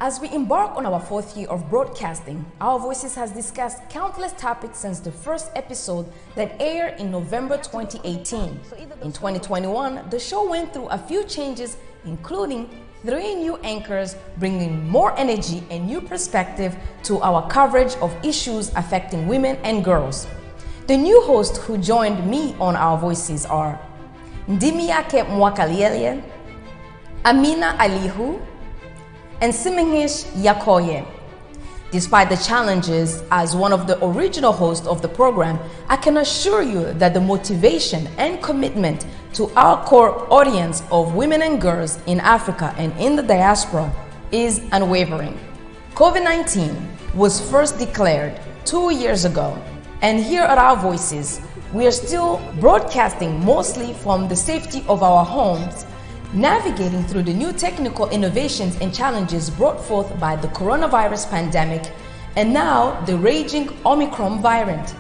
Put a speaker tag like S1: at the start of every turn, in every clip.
S1: As we embark on our fourth year of broadcasting, Our Voices has discussed countless topics since the first episode that aired in November 2018. In 2021, the show went through a few changes, including 3 new anchors bringing more energy and new perspective to our coverage of issues affecting women and girls. The new hosts who joined me on Our Voices are Ndimyake Mwakalyelye, Amina Aliyu, and Simegnish Yekoye. Despite the challenges, as one of the original hosts of the program, I can assure you that the motivation and commitment to our core audience of women and girls in Africa and in the diaspora is unwavering. COVID-19 was first declared 2 years ago, and here at Our Voices, we are still broadcasting mostly from the safety of our homes, navigating through the new technical innovations and challenges brought forth by the coronavirus pandemic and now the raging Omicron variant.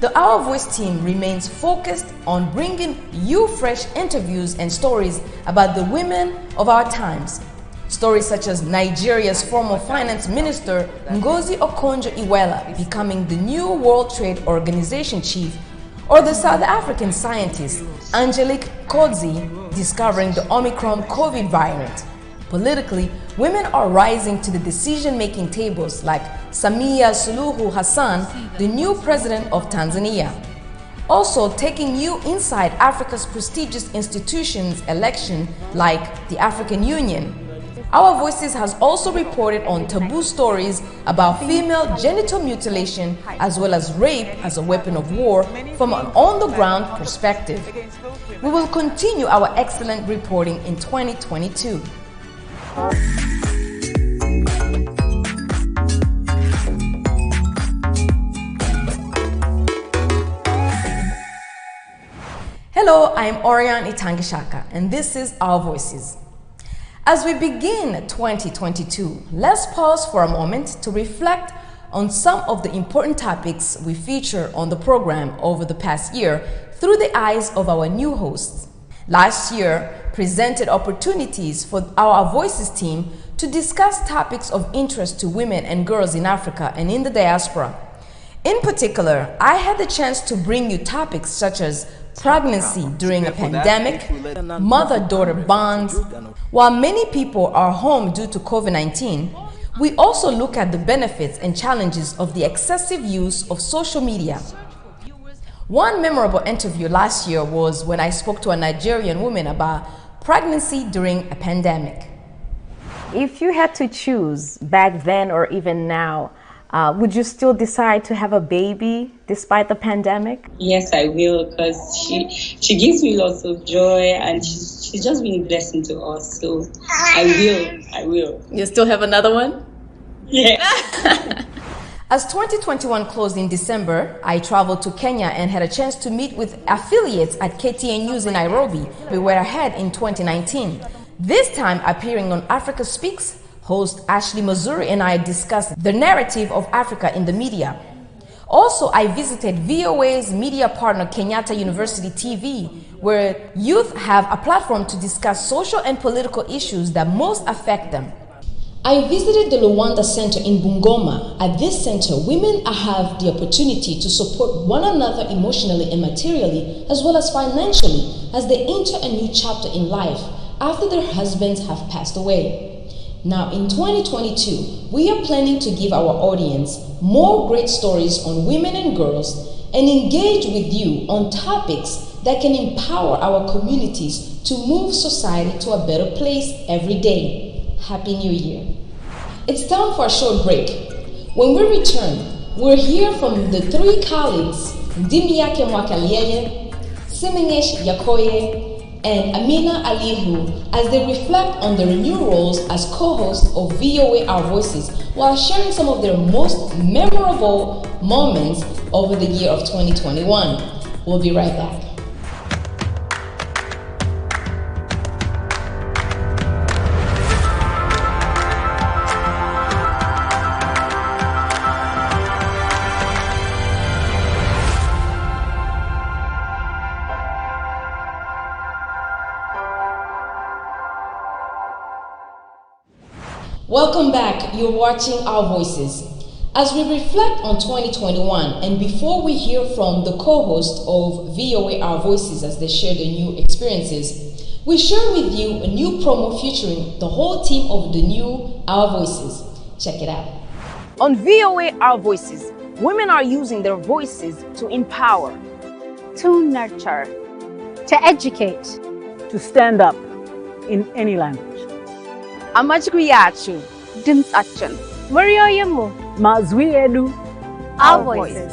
S1: The Our Voice team remains focused on bringing you fresh interviews and stories about the women of our times. Stories such as Nigeria's former finance minister Ngozi Okonjo-Iweala becoming the new World Trade Organization chief, or the South African scientist Angelique Kodzi discovering the Omicron Kovid variant. Politically, women are rising to the decision-making tables like Samia Suluhu Hassan, the new president of Tanzania. Also taking you inside Africa's prestigious institutions election like the African Union. Our Voices has also reported on taboo stories about female genital mutilation as well as rape as a weapon of war from an on-the-ground perspective. We will continue our excellent reporting in 2022. Hello, I'm Auriane Itangishaka, and this is Our Voices. As we begin 2022, let's pause for a moment to reflect on some of the important topics we feature on the program over the past year through the eyes of our new hosts. Last year presented opportunities for our Voices team to discuss topics of interest to women and girls in Africa and in the diaspora. In particular, I had the chance to bring you topics such as pregnancy during a pandemic, mother-daughter bonds. While many people are home due to COVID-19, we also look at the benefits and challenges of the excessive use of social media. One memorable interview last year was when I spoke to a Nigerian woman about pregnancy during a pandemic. If you had to choose back then or even now, would you still decide to have a baby despite the pandemic?
S2: Yes, I will, because she gives me lots of joy and she's just been a blessing to us. So I will.
S1: You still have another one?
S2: Yeah.
S1: As 2021 closed in December, I traveled to Kenya and had a chance to meet with affiliates at KTN News in Nairobi. We were ahead in 2019. This time appearing on Africa Speaks, host Ashley Mazuri and I discussed the narrative of Africa in the media. Also, I visited VOA's media partner Kenyatta University TV, where youth have a platform to discuss social and political issues that most affect them. I visited the Luanda Center in Bungoma. At this center, women have the opportunity to support one another emotionally and materially, as well as financially, as they enter a new chapter in life after their husbands have passed away. Now, in 2022, we are planning to give our audience more great stories on women and girls and engage with you on topics that can empower our communities to move society to a better place every day. Happy New Year. It's time for a short break. When we return, we'll hear from the 3 colleagues, Ndimyake Mwakalyelye, Simegnish Yekoye, and Amina Aliyu, as they reflect on their new roles as co-hosts of VOA Our Voices while sharing some of their most memorable moments over the year of 2021. We'll be right back. Welcome back. You're watching Our Voices. As we reflect on 2021, and before we hear from the co-host of VOA Our Voices as they share their new experiences, we share with you a new promo featuring the whole team of the new Our Voices. Check it out.
S3: On VOA Our Voices, women are using their voices to empower,
S4: to nurture, to educate,
S5: to stand up in any language.
S3: Amajwi yacu,
S4: Dimsachen, Muryoyemu,
S5: Mazwi Edu,
S4: Our Voices.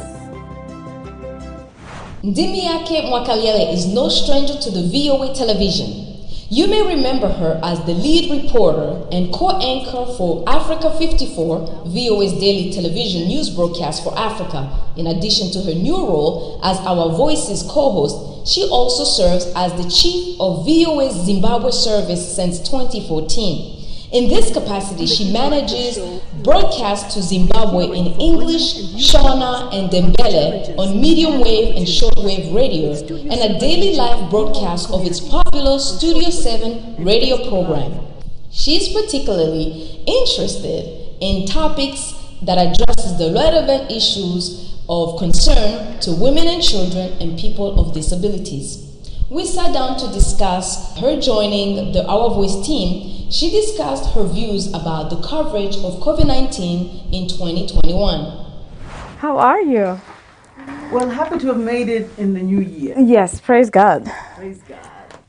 S1: Ndimyake Mwakalyelye is no stranger to the VOA television. You may remember her as the lead reporter and co-anchor for Africa 54, VOA's daily television news broadcast for Africa. In addition to her new role as Our Voices co-host, she also serves as the chief of VOA's Zimbabwe service since 2014. In this capacity, she manages broadcasts to Zimbabwe in English, Shona, and Dembele on medium wave and shortwave radio, and a daily live broadcast of its popular Studio 7 radio program. She's particularly interested in topics that addresses the relevant issues of concern to women and children and people of disabilities. We sat down to discuss her joining the Our Voice team. She discussed her views about the coverage of COVID-19 in 2021.
S6: How are you?
S5: Well, happy to have made it in the new year.
S6: Yes, praise God.
S5: Praise God.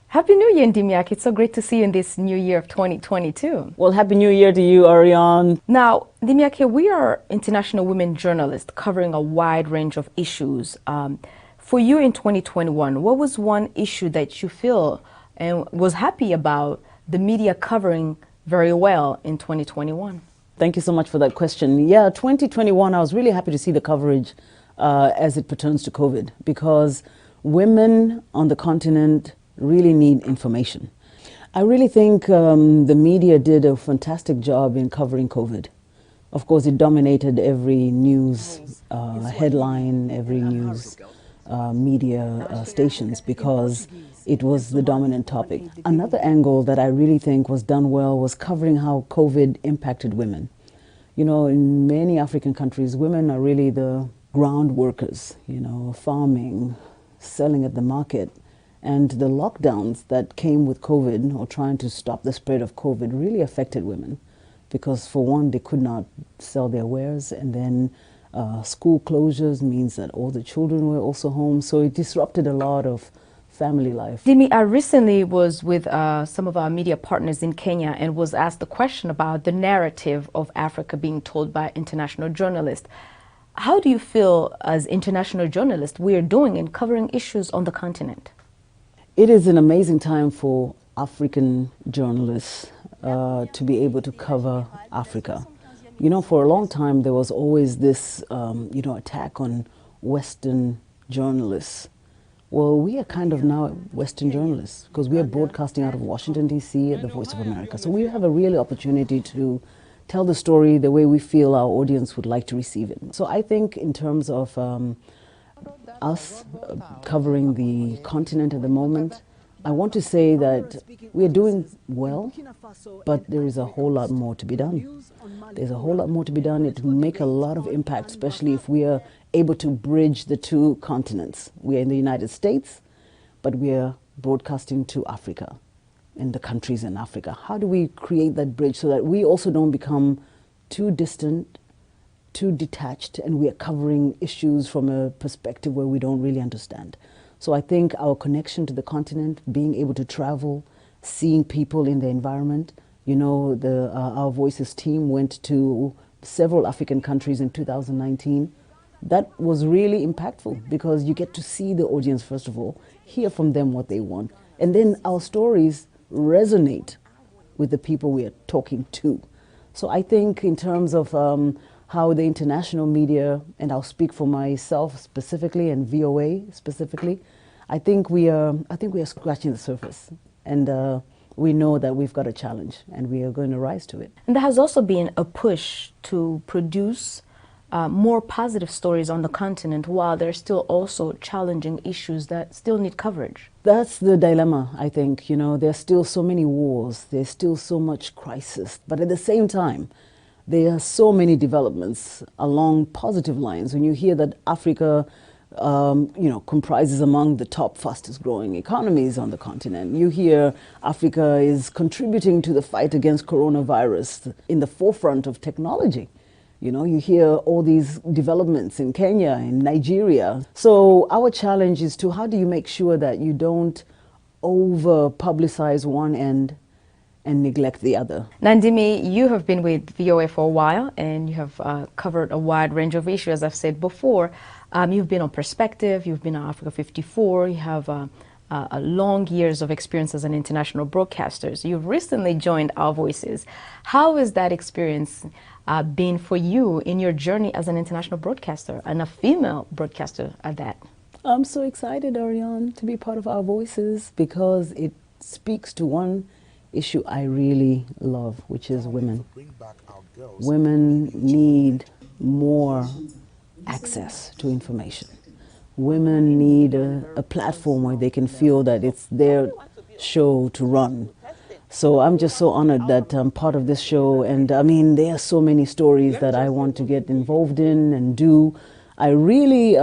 S6: Happy New Year, Ndimyake. It's so great to see you in this new year of 2022.
S5: Well, Happy New Year to you, Auriane.
S6: Now, Ndimyake, we are international women journalists covering a wide range of issues. For you in 2021, what was one issue that you feel and was happy about the media covering very well in 2021?
S5: Thank you so much for that question. Yeah, 2021, I was really happy to see the coverage as it pertains to COVID, because women on the continent really need information. I really think the media did a fantastic job in covering COVID. Of course, it dominated every news headline, every news media stations, because it was the dominant topic. Another angle that I really think was done well was covering how COVID impacted women. You know, in many African countries, women are really the ground workers, you know, farming, selling at the market. And the lockdowns that came with COVID, or trying to stop the spread of COVID, really affected women. Because for one, they could not sell their wares, and then school closures means that all the children were also home. So it disrupted a lot of family life.
S6: Dimi, I recently was with some of our media partners in Kenya and was asked the question about the narrative of Africa being told by international journalists. How do you feel as international journalists we are doing in covering issues on the continent?
S5: It is an amazing time for African journalists to be able to cover Africa. You know, for a long time there was always this, you know, attack on Western journalists. Well, we are kind of now Western journalists, because we are broadcasting out of Washington, D.C. at the Voice of America. So we have a real opportunity to tell the story the way we feel our audience would like to receive it. So I think in terms of us covering the continent at the moment, I want to say that we are doing well, but there is a whole lot more to be done. There's a whole lot more to be done. It will make a lot of impact, especially if we are able to bridge the two continents. We are in the United States, but we are broadcasting to Africa, in the countries in Africa. How do we create that bridge so that we also don't become too distant, too detached, and we are covering issues from a perspective where we don't really understand? So I think our connection to the continent, being able to travel, seeing people in the environment, you know, Our Voices team went to several African countries in 2019. That was really impactful, because you get to see the audience, first of all, hear from them what they want, and then our stories resonate with the people we are talking to. So I think in terms of how the international media, and I'll speak for myself specifically and VOA specifically, I think we are scratching the surface, and we know that we've got a challenge, and we are going to rise to it.
S6: And there has also been a push to produce more positive stories on the continent, while there's still also challenging issues that still need coverage?
S5: That's the dilemma, I think. You know, there's still so many wars, there's still so much crisis, but at the same time, there are so many developments along positive lines. When you hear that Africa, comprises among the top fastest growing economies on the continent. You hear Africa is contributing to the fight against coronavirus in the forefront of technology. You know, you hear all these developments in Kenya, in Nigeria. So our challenge is to how do you make sure that you don't over-publicize one end and neglect the other.
S6: Ndimyake, you have been with WEWE for a while, and you have covered a wide range of issues, as I've said before. You've been on Perspective, you've been on Africa 54, you have a long years of experience as an international broadcaster. You've recently joined Our Voices. How has that experience been for you in your journey as an international broadcaster, and a female broadcaster at that?
S5: I'm so excited, Auriane, to be part of Our Voices because it speaks to one issue I really love, which is women. Women need more access to information. Women need a platform where they can feel that it's their show to run. So I'm just so honored that I'm part of this show, and I mean, there are so many stories that I want to get involved in and do. I really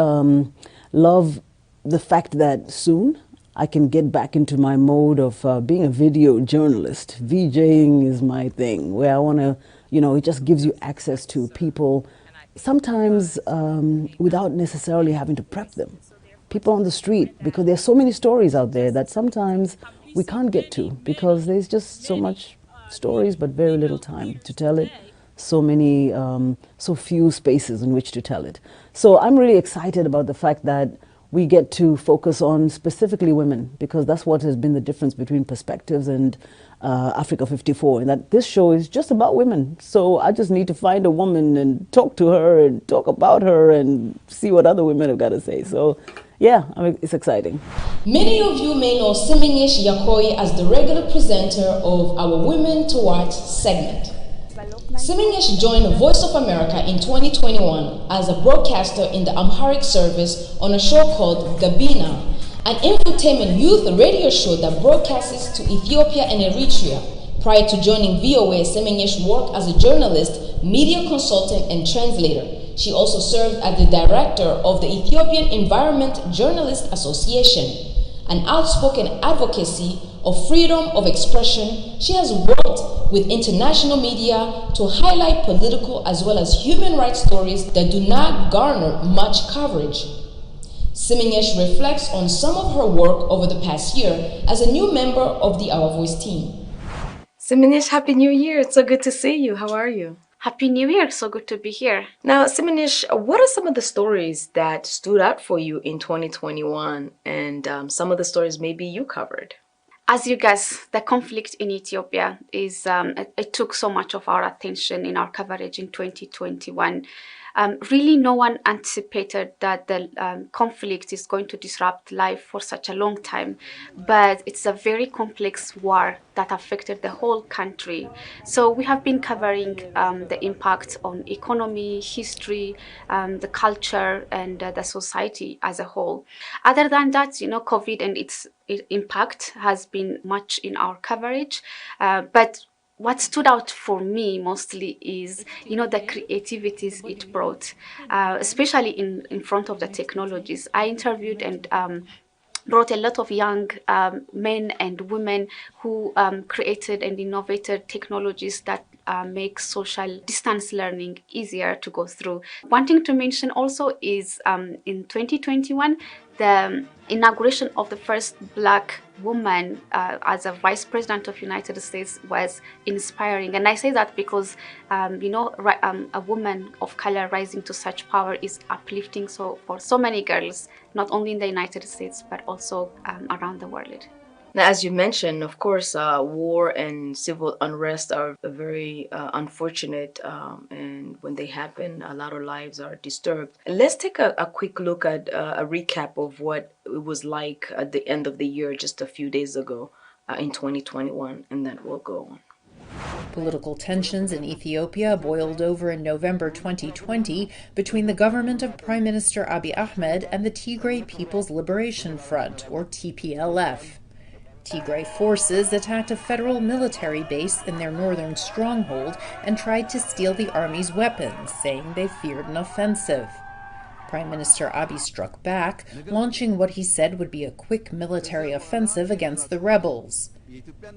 S5: love the fact that soon I can get back into my mode of being a video journalist. VJing is my thing, where I want to, it just gives you access to people, sometimes without necessarily having to prep them. People on the street, because there's so many stories out there that sometimes we can't get to because there's just so much stories but very little time to tell it. So many, so few spaces in which to tell it. So I'm really excited about the fact that we get to focus on specifically women, because that's what has been the difference between Perspectives and Africa 54, and that this show is just about women. So I just need to find a woman and talk to her and talk about her and see what other women have got to say. So yeah, it's exciting.
S1: Many of you may know Simegnish Yekoye as the regular presenter of our Women to Watch segment. Simegnish joined Voice of America in 2021 as a broadcaster in the Amharic service on a show called Gabina, an infotainment youth radio show that broadcasts to Ethiopia and Eritrea. Prior to joining WEWE, Simegnish worked as a journalist, media consultant, and translator. She also served as the director of the Ethiopian Environment Journalists Association. An outspoken advocacy of freedom of expression, she has worked with international media to highlight political as well as human rights stories that do not garner much coverage. Simegnish reflects on some of her work over the past year as a new member of the Our Voice team.
S6: Simegnish, Happy New Year. It's so good to see you. How are you?
S4: Happy New Year. So good to be here.
S6: Now, Simegnish, what are some of the stories that stood out for you in 2021, and some of the stories maybe you covered?
S4: As you guess, the conflict in Ethiopia it took so much of our attention in our coverage in 2021. Really, no one anticipated that the conflict is going to disrupt life for such a long time, but it's a very complex war that affected the whole country. So we have been covering the impact on economy, history, the culture, and the society as a whole. Other than that, COVID and its impact has been much in our coverage, but what stood out for me mostly is, the creativities it brought, especially in front of the technologies. I interviewed and brought a lot of young men and women who created and innovated technologies that make social distance learning easier to go through. One thing to mention also is in 2021, the inauguration of the first Black woman as a vice president of United States was inspiring. And I say that because, a woman of color rising to such power is uplifting for so many girls, not only in the United States, but also around the world.
S6: Now, as you mentioned, of course, war and civil unrest are very unfortunate, and when they happen, a lot of lives are disturbed. Let's take a quick look at a recap of what it was like at the end of the year, just a few days ago in 2021, and then we'll go on.
S7: Political tensions in Ethiopia boiled over in November 2020 between the government of Prime Minister Abiy Ahmed and the Tigray People's Liberation Front, or TPLF. Tigray forces attacked a federal military base in their northern stronghold and tried to steal the army's weapons, saying they feared an offensive. Prime Minister Abiy struck back, launching what he said would be a quick military offensive against the rebels.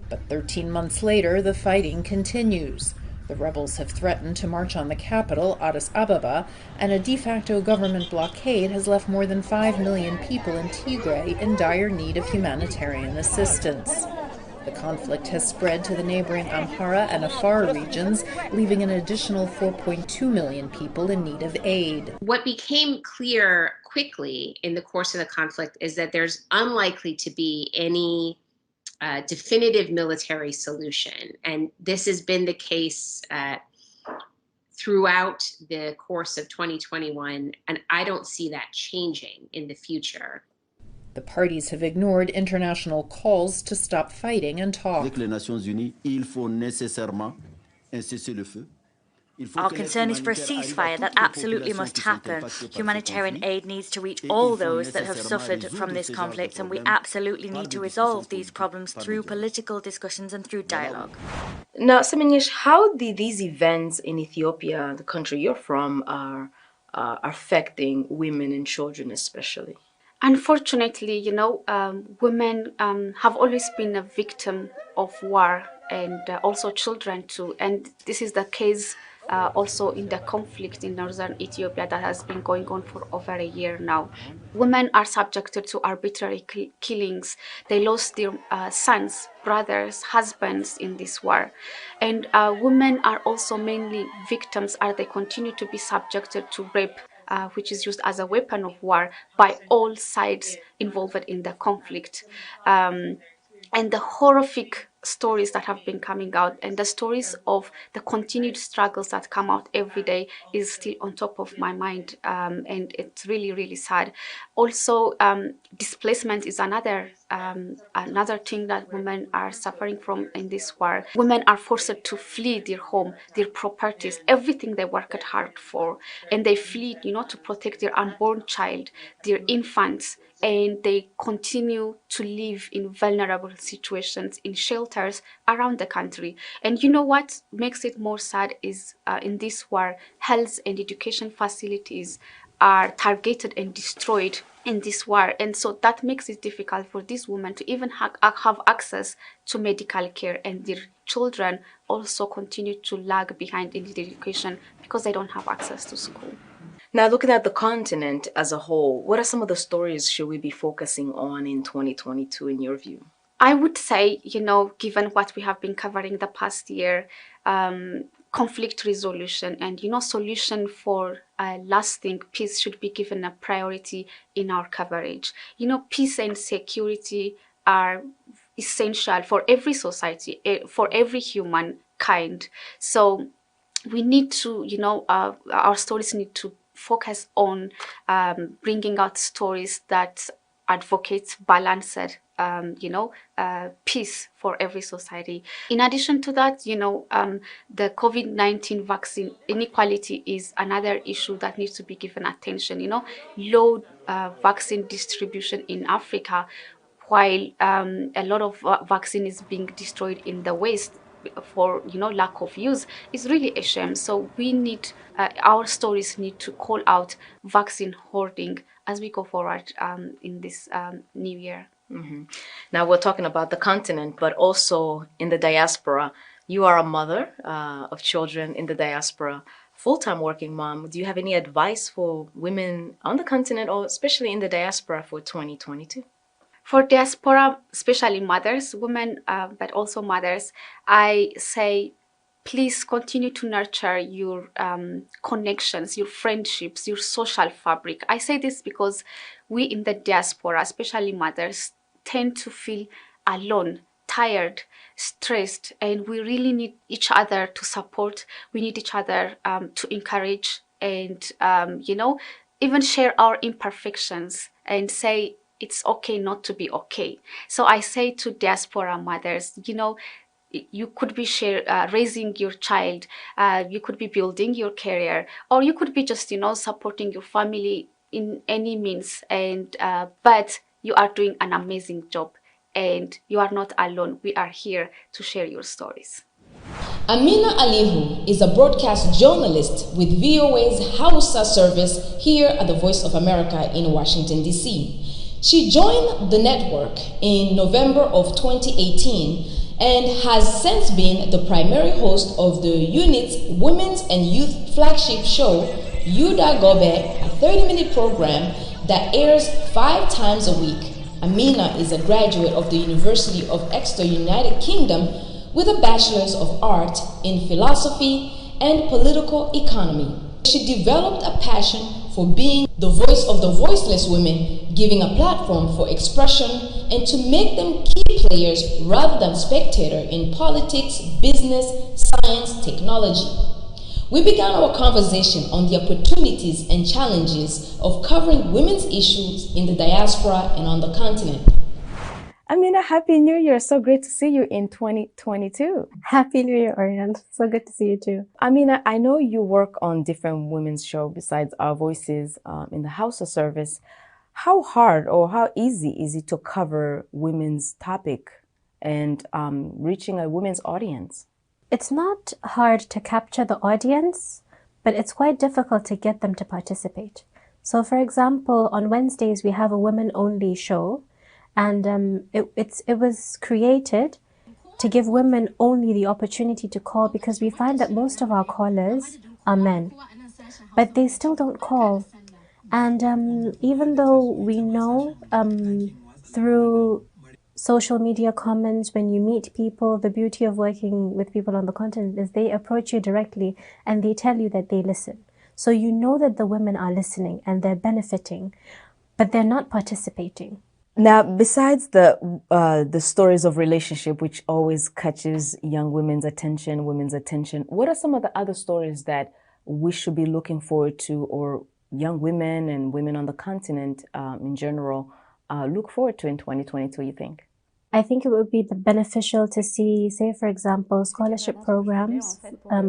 S7: But 13 months later, the fighting continues. The rebels have threatened to march on the capital, Addis Ababa, and a de facto government blockade has left more than 5 million people in Tigray in dire need of humanitarian assistance. The conflict has spread to the neighboring Amhara and Afar regions, leaving an additional 4.2 million people in need of aid.
S8: What became clear quickly in the course of the conflict is that there's unlikely to be any definitive military solution. And this has been the case throughout the course of 2021, and I don't see that changing in the future.
S7: The parties have ignored international calls to stop fighting and talk.
S9: Our concern is for a ceasefire that absolutely must happen. Humanitarian aid needs to reach all those that have suffered from this conflict, and we absolutely need to resolve these problems through political discussions and through dialogue.
S6: Now, Simegnish, how did these events in Ethiopia, the country you're from, are affecting women and children especially?
S4: Unfortunately, women have always been a victim of war, and also children too. And this is the case also in the conflict in northern Ethiopia that has been going on for over a year now. Women are subjected to arbitrary killings. They lost their sons, brothers, husbands in this war. And women are also mainly victims as they continue to be subjected to rape, which is used as a weapon of war by all sides involved in the conflict. And the horrific stories that have been coming out and the stories of the continued struggles that come out every day is still on top of my mind, and it's really, really sad. Also, displacement is another thing that women are suffering from in this war. Women are forced to flee their home, their properties, everything they worked hard for, and they flee, to protect their unborn child, their infants, and they continue to live in vulnerable situations in shelters around the country. And what makes it more sad is in this war, health and education facilities are targeted and destroyed in this war. And so that makes it difficult for these women to even have access to medical care, and their children also continue to lag behind in their education because they don't have access to school.
S6: Now, looking at the continent as a whole, what are some of the stories should we be focusing on in 2022 in your view?
S4: I would say, given what we have been covering the past year, conflict resolution and, solution for lasting peace should be given a priority in our coverage. Peace and security are essential for every society, for every humankind. So we need to, our stories need to focus on bringing out stories that advocate balanced, peace for every society. In addition to that, the COVID-19 vaccine inequality is another issue that needs to be given attention. Low vaccine distribution in Africa, while a lot of vaccine is being destroyed in the West for lack of use, is really a shame. So we need our stories need to call out vaccine hoarding as we go forward in this new year.
S6: Mm-hmm. Now we're talking about the continent, but also in the diaspora. You are a mother of children in the diaspora, full-time working mom. Do you have any advice for women on the continent, or especially in the diaspora, for 2022?
S4: For diaspora, especially mothers, women, but also mothers, I say, please continue to nurture your connections, your friendships, your social fabric. I say this because we in the diaspora, especially mothers, tend to feel alone, tired, stressed, and we really need each other to support. We need each other to encourage and, even share our imperfections and say, it's okay not to be okay. So I say to diaspora mothers, you could be raising your child, you could be building your career, or you could be just, supporting your family in any means. And but you are doing an amazing job, and you are not alone. We are here to share your stories.
S1: Amina Aliyu is a broadcast journalist with VOA's Hausa service here at the Voice of America in Washington, D.C. She joined the network in November of 2018 and has since been the primary host of the unit's Women's and Youth flagship show, Yuda Gobe, a 30-minute program that airs 5 times a week. Amina is a graduate of the University of Exeter, United Kingdom, with a Bachelor's of Art in Philosophy and Political Economy. She developed a passion for being the voice of the voiceless women, giving a platform for expression and to make them key players rather than spectator in politics, business, science, technology. We began our conversation on the opportunities and challenges of covering women's issues in the diaspora and on the continent.
S6: Amina, Happy New Year. So great to see you in 2022.
S10: Happy New Year, Auriane. So good to see you too.
S6: Amina, I know you work on different women's shows besides Our Voices in the Hausa service. How hard or how easy is it to cover women's topic and reaching a women's audience?
S10: It's not hard to capture the audience, but it's quite difficult to get them to participate. So for example, on Wednesdays, we have a women-only show. And it was created to give women only the opportunity to call, because we find that most of our callers are men, but they still don't call. And even though we know through social media comments, when you meet people, the beauty of working with people on the continent is they approach you directly and they tell you that they listen. So you know that the women are listening and they're benefiting, but they're not participating.
S6: Now, besides the stories of relationship, which always catches young women's attention, what are some of the other stories that we should be looking forward to, or young women and women on the continent in general look forward to in 2022, you think?
S10: I think it would be beneficial to see, say, for example, scholarship programs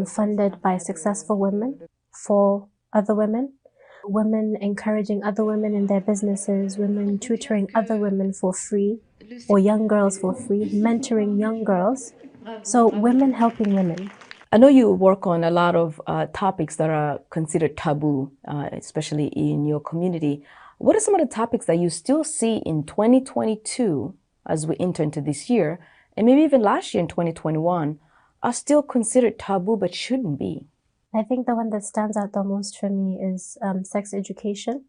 S10: funded by successful women for other women. Women encouraging other women in their businesses, women tutoring other women for free, or young girls for free, mentoring young girls. So women helping women.
S6: I know you work on a lot of topics that are considered taboo, especially in your community. What are some of the topics that you still see in 2022 as we enter into this year, and maybe even last year in 2021, are still considered taboo but shouldn't be?
S10: I think the one that stands out the most for me is sex education.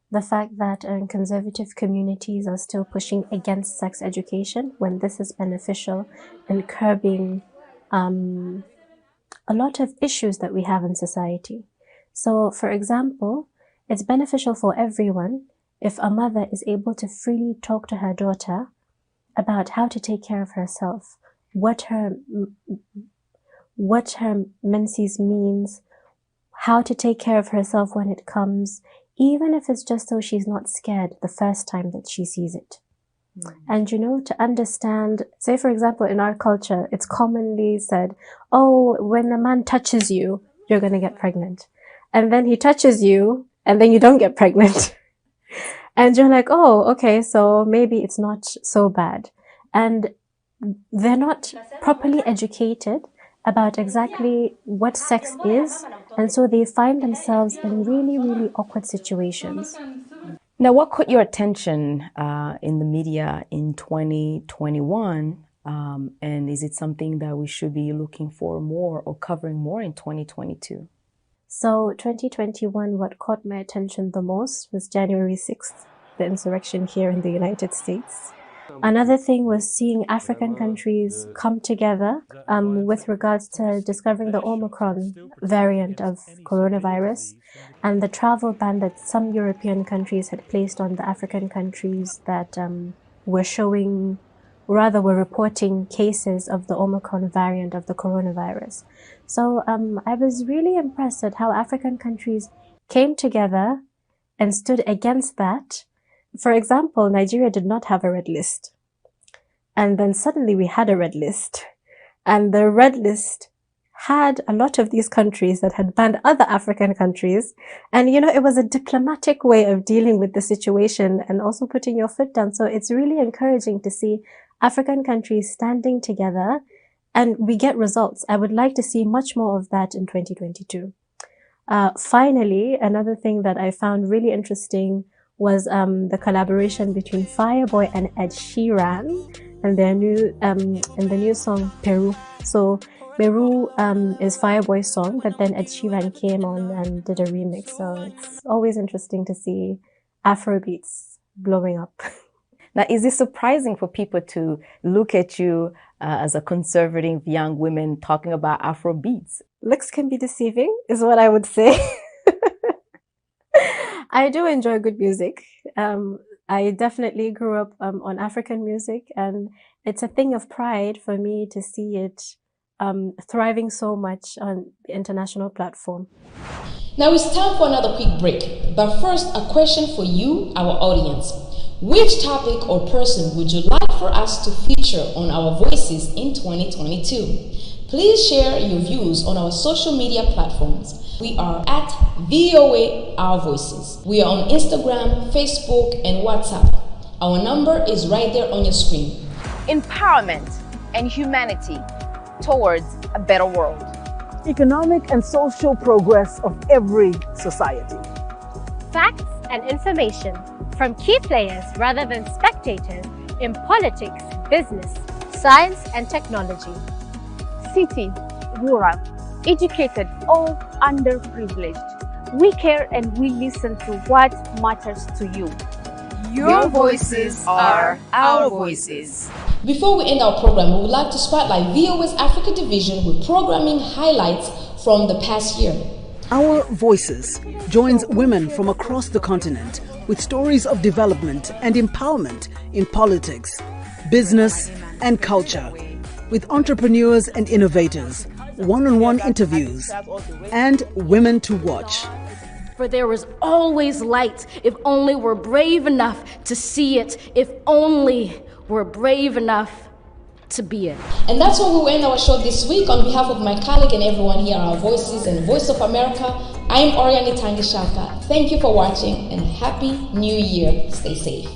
S10: The fact that conservative communities are still pushing against sex education when this is beneficial in curbing a lot of issues that we have in society. So, for example, it's beneficial for everyone if a mother is able to freely talk to her daughter about how to take care of herself, what her menses means, how to take care of herself when it comes, even if it's just so she's not scared the first time that she sees it. And to understand, say for example, in our culture, it's commonly said, oh, when a man touches you, you're going to get pregnant. And then he touches you, and then you don't get pregnant. And you're like, oh, okay, so maybe it's not so bad. And they're not properly educated about exactly what sex is, and so they find themselves in really, really awkward situations.
S6: Now, what caught your attention in the media in 2021, and is it something that we should be looking for more or covering more in 2022?
S10: So 2021, what caught my attention the most was January 6th, the insurrection here in the United States. Another thing was seeing African countries come together with regards to discovering the Omicron variant of coronavirus and the travel ban that some European countries had placed on the African countries that were reporting cases of the Omicron variant of the coronavirus. So I was really impressed at how African countries came together and stood against that. For example, Nigeria did not have a red list. And then suddenly we had a red list. And the red list had a lot of these countries that had banned other African countries. And, you know, it was a diplomatic way of dealing with the situation and also putting your foot down. So it's really encouraging to see African countries standing together and we get results. I would like to see much more of that in 2022. Finally, another thing that I found really interesting was the collaboration between Fireboy and Ed Sheeran and their new and the new song Peru. So Peru is Fireboy's song, but then Ed Sheeran came on and did a remix. So it's always interesting to see Afrobeats blowing up.
S6: Now, is it surprising for people to look at you as a conservative young woman talking about Afrobeats?
S10: Looks can be deceiving, is what I would say. I do enjoy good music. I definitely grew up on African music, and it's a thing of pride for me to see it thriving so much on the international platform.
S1: Now it's time for another quick break. But first, a question for you, our audience. Which topic or person would you like for us to feature on our Voices in 2022? Please share your views on our social media platforms. We are at WEWE Our Voices. We are on Instagram, Facebook, and WhatsApp. Our number is right there on your screen.
S3: Empowerment and humanity towards a better world.
S5: Economic and social progress of every society.
S10: Facts and information from key players rather than spectators in politics, business, science, and technology.
S3: City, rural, educated, or underprivileged. We care and we listen to what matters to you.
S1: Your voices are our voices. Before we end our program, we would like to spotlight WEWE's Africa division with programming highlights from the past year.
S5: Our Voices joins women from across the continent with stories of development and empowerment in politics, business, and culture, with entrepreneurs and innovators, one-on-one interviews, and women to watch.
S11: For there is always light if only we're brave enough to see it, if only we're brave enough to be it.
S1: And that's where we end our show this week. On behalf of my colleague and everyone here at Our Voices and Voice of America, I'm Auriane Itangishaka. Thank you for watching and Happy New Year. Stay safe.